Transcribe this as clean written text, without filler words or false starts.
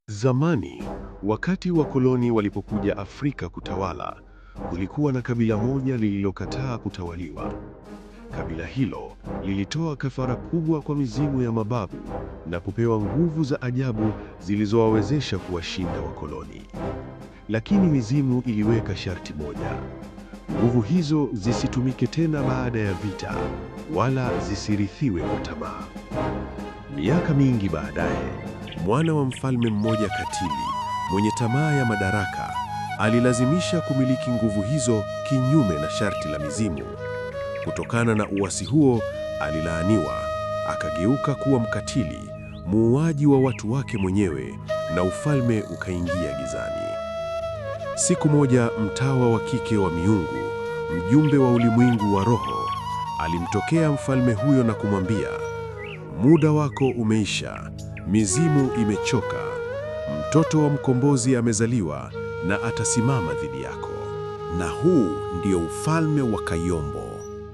Zamani, wakati wakoloni walipokuja Afrika kutawala, kulikuwa na kabila moja lililokataa kutawaliwa. Kabila hilo lilitoa kafara kubwa kwa mizimu ya mababu na kupewa nguvu za ajabu zilizowawezesha kuwashinda wakoloni. Lakini mizimu iliweka sharti moja: nguvu hizo zisitumike tena baada ya vita, wala zisirithiwe kwa tamaa. Miaka mingi baadaye, mwana wa mfalme mmoja katili mwenye tamaa ya madaraka alilazimisha kumiliki nguvu hizo kinyume na sharti la mizimu. Kutokana na uasi huo, alilaaniwa, akageuka kuwa mkatili, muuaji wa watu wake mwenyewe, na ufalme ukaingia gizani. Siku moja, mtawa wa kike wa miungu, mjumbe wa ulimwengu wa roho, alimtokea mfalme huyo na kumwambia, muda wako umeisha, mizimu imechoka, mtoto wa mkombozi amezaliwa na atasimama dhidi yako. Na huu ndio ufalme wa Kayombo.